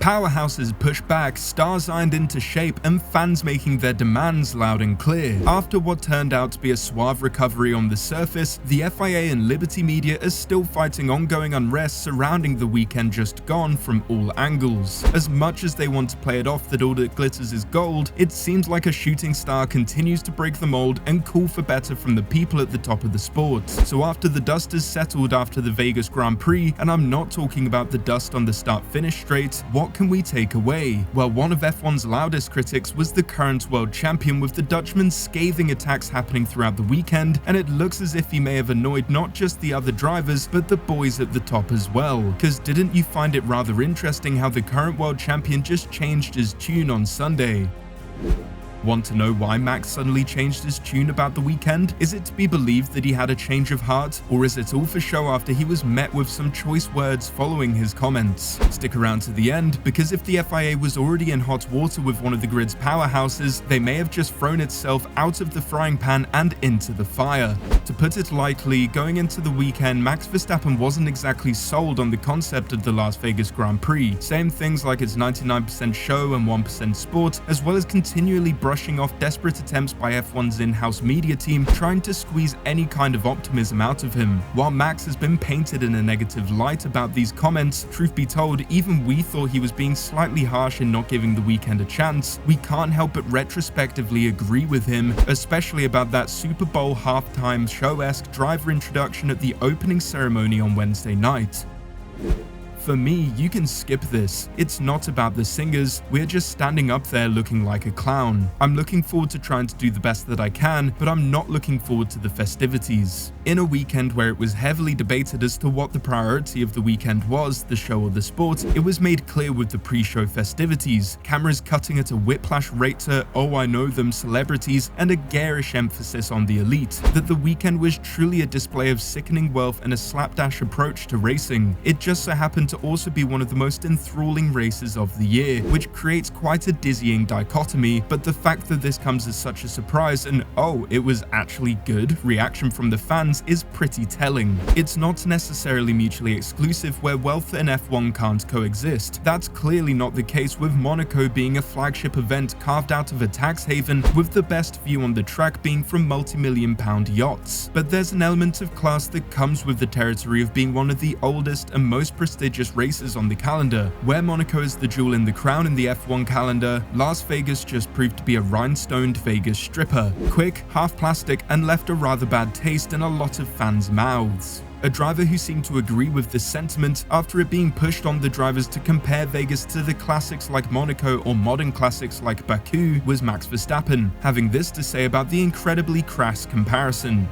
Powerhouses pushed back, stars ironed into shape, and fans making their demands loud and clear. After what turned out to be a suave recovery on the surface, the FIA and Liberty media is still fighting ongoing unrest surrounding the weekend just gone from all angles. As much as they want to play it off that all that glitters is gold, it seems like a shooting star continues to break the mold and call for better from the people at the top of the sport. So after the dust is settled after the Vegas Grand Prix, and I'm not talking about the dust on the start-finish straight, what can we take away? Well, one of F1's loudest critics was the current world champion, with the Dutchman's scathing attacks happening throughout the weekend, and it looks as if he may have annoyed not just the other drivers, but the boys at the top as well. Cause didn't you find it rather interesting how the current world champion just changed his tune on Sunday? Want to know why Max suddenly changed his tune about the weekend? Is it to be believed that he had a change of heart, or is it all for show after he was met with some choice words following his comments? Stick around to the end, because if the FIA was already in hot water with one of the grid's powerhouses, they may have just thrown itself out of the frying pan and into the fire. To put it lightly, going into the weekend, Max Verstappen wasn't exactly sold on the concept of the Las Vegas Grand Prix, saying things like it's 99% show and 1% sport, as well as continually brushing off desperate attempts by F1's in-house media team trying to squeeze any kind of optimism out of him. While Max has been painted in a negative light about these comments, truth be told, even we thought he was being slightly harsh in not giving the weekend a chance. We can't help but retrospectively agree with him, especially about that Super Bowl halftime show-esque driver introduction at the opening ceremony on Wednesday night. For me, you can skip this. It's not about the singers, we're just standing up there looking like a clown. I'm looking forward to trying to do the best that I can, but I'm not looking forward to the festivities. In a weekend where it was heavily debated as to what the priority of the weekend was, the show or the sport, it was made clear with the pre-show festivities, cameras cutting at a whiplash rate to "oh I know them" celebrities, and a garish emphasis on the elite, that the weekend was truly a display of sickening wealth and a slapdash approach to racing. It just so happened to also be one of the most enthralling races of the year, which creates quite a dizzying dichotomy, but the fact that this comes as such a surprise and "oh, it was actually good" reaction from the fans is pretty telling. It's not necessarily mutually exclusive where wealth and F1 can't coexist. That's clearly not the case, with Monaco being a flagship event carved out of a tax haven, with the best view on the track being from multi-million-pound yachts. But there's an element of class that comes with the territory of being one of the oldest and most prestigious races on the calendar. Where Monaco is the jewel in the crown in the F1 calendar, Las Vegas just proved to be a rhinestoned Vegas stripper. Quick, half plastic, and left a rather bad taste in a lot of fans' mouths. A driver who seemed to agree with this sentiment after it being pushed on the drivers to compare Vegas to the classics like Monaco or modern classics like Baku was Max Verstappen, having this to say about the incredibly crass comparison.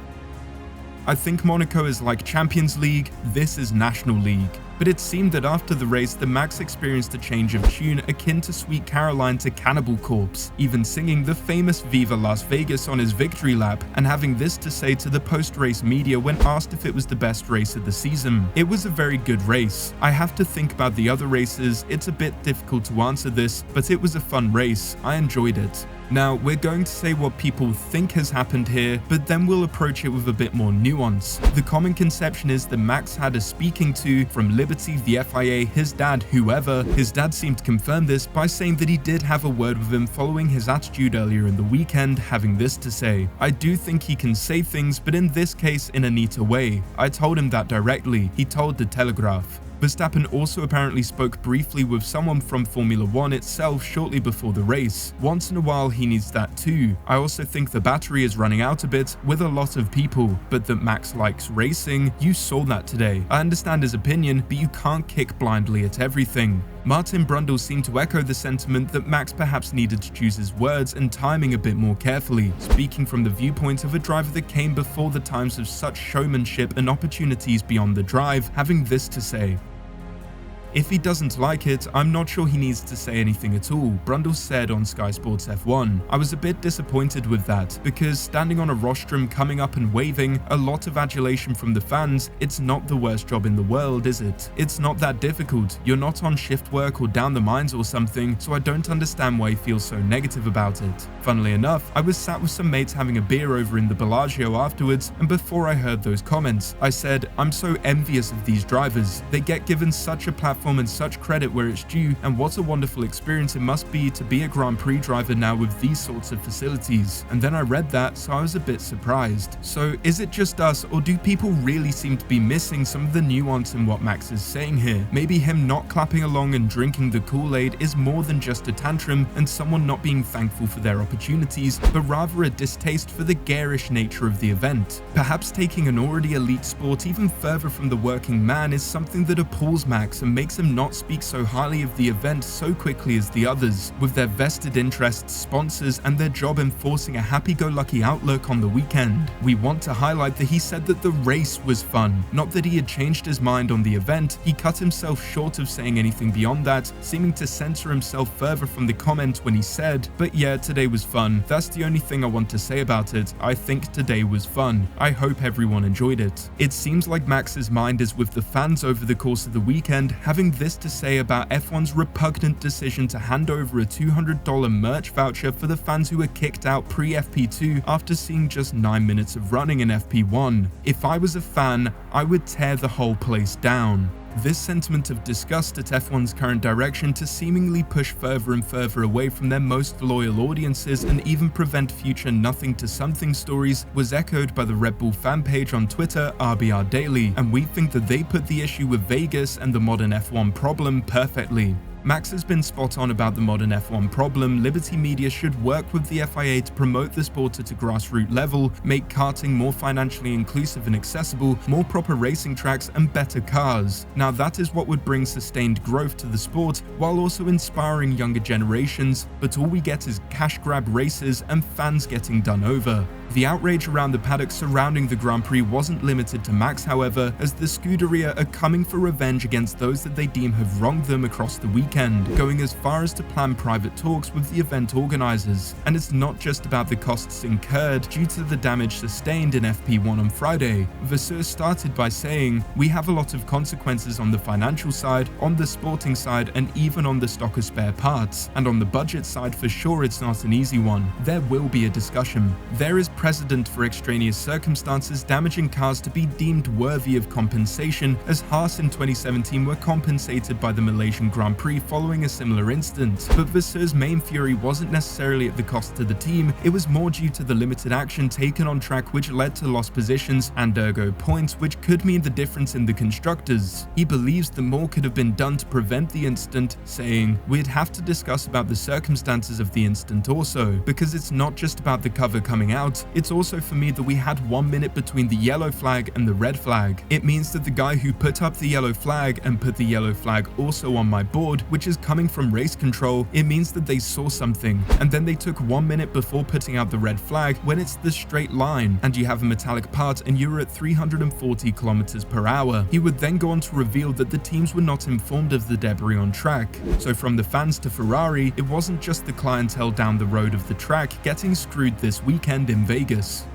"I think Monaco is like Champions League, this is National League." But it seemed that after the race, the Max experienced a change of tune akin to Sweet Caroline to Cannibal Corpse, even singing the famous Viva Las Vegas on his victory lap, and having this to say to the post-race media when asked if it was the best race of the season. "It was a very good race. I have to think about the other races, it's a bit difficult to answer this, but it was a fun race, I enjoyed it." Now, we're going to say what people think has happened here, but then we'll approach it with a bit more nuance. The common conception is that Max had a speaking to from Liberty, the FIA, his dad, whoever. His dad seemed to confirm this by saying that he did have a word with him following his attitude earlier in the weekend, having this to say: "I do think he can say things, but in this case in a neater way. I told him that directly," he told the Telegraph. Verstappen also apparently spoke briefly with someone from Formula 1 itself shortly before the race. "Once in a while he needs that too. I also think the battery is running out a bit with a lot of people, but that Max likes racing, you saw that today. I understand his opinion, but you can't kick blindly at everything." Martin Brundle seemed to echo the sentiment that Max perhaps needed to choose his words and timing a bit more carefully, speaking from the viewpoint of a driver that came before the times of such showmanship and opportunities beyond the drive, having this to say: "If he doesn't like it, I'm not sure he needs to say anything at all," Brundle said on Sky Sports F1. "I was a bit disappointed with that, because standing on a rostrum, coming up and waving, a lot of adulation from the fans, it's not the worst job in the world, is it? It's not that difficult. You're not on shift work or down the mines or something, so I don't understand why he feels so negative about it." Funnily enough, I was sat with some mates having a beer over in the Bellagio afterwards, and before I heard those comments, I said, "I'm so envious of these drivers. They get given such a platform platform and such credit where it's due, and what a wonderful experience it must be to be a Grand Prix driver now with these sorts of facilities. And then I read that, so I was a bit surprised. So is it just us, or do people really seem to be missing some of the nuance in what Max is saying here? Maybe him not clapping along and drinking the Kool-Aid is more than just a tantrum and someone not being thankful for their opportunities, but rather a distaste for the garish nature of the event. Perhaps taking an already elite sport even further from the working man is something that appalls Max and makes him not speak so highly of the event so quickly as the others, with their vested interests, sponsors, and their job enforcing a happy-go-lucky outlook on the weekend. We want to highlight that he said that the race was fun, not that he had changed his mind on the event. He cut himself short of saying anything beyond that, seeming to censor himself further from the comment when he said, "But yeah, today was fun. That's the only thing I want to say about it. I think today was fun. I hope everyone enjoyed it." It seems like Max's mind is with the fans over the course of the weekend, having this to say about F1's repugnant decision to hand over a $200 merch voucher for the fans who were kicked out pre-FP2 after seeing just 9 minutes of running in FP1. "If I was a fan, I would tear the whole place down." This sentiment of disgust at F1's current direction to seemingly push further and further away from their most loyal audiences and even prevent future nothing to something stories was echoed by the Red Bull fan page on Twitter, RBR Daily, and we think that they put the issue with Vegas and the modern F1 problem perfectly. Max has been spot on about the modern F1 problem. Liberty Media should work with the FIA to promote the sport at a grassroots level, make karting more financially inclusive and accessible, more proper racing tracks, and better cars. Now that is what would bring sustained growth to the sport, while also inspiring younger generations, but all we get is cash grab races and fans getting done over. The outrage around the paddock surrounding the Grand Prix wasn't limited to Max, however, as the Scuderia are coming for revenge against those that they deem have wronged them across the weekend, going as far as to plan private talks with the event organizers. And it's not just about the costs incurred due to the damage sustained in FP1 on Friday. Vasseur started by saying, "We have a lot of consequences on the financial side, on the sporting side, and even on the stock of spare parts. And on the budget side, for sure it's not an easy one. There will be a discussion. There is precedent for extraneous circumstances damaging cars to be deemed worthy of compensation, as Haas in 2017 were compensated by the Malaysian Grand Prix following a similar instance. But Vasseur's main fury wasn't necessarily at the cost to the team, it was more due to the limited action taken on track which led to lost positions and ergo points, which could mean the difference in the constructors. He believes that more could have been done to prevent the incident, saying, "We'd have to discuss about the circumstances of the incident also, because it's not just about the cover coming out, it's also for me that we had 1 minute between the yellow flag and the red flag. It means that the guy who put up the yellow flag and put the yellow flag also on my board, which is coming from race control, it means that they saw something. And then they took 1 minute before putting out the red flag when it's the straight line and you have a metallic part and you're at 340 kilometers per hour. He would then go on to reveal that the teams were not informed of the debris on track. So from the fans to Ferrari, it wasn't just the clientele down the road of the track getting screwed this weekend in Vegas."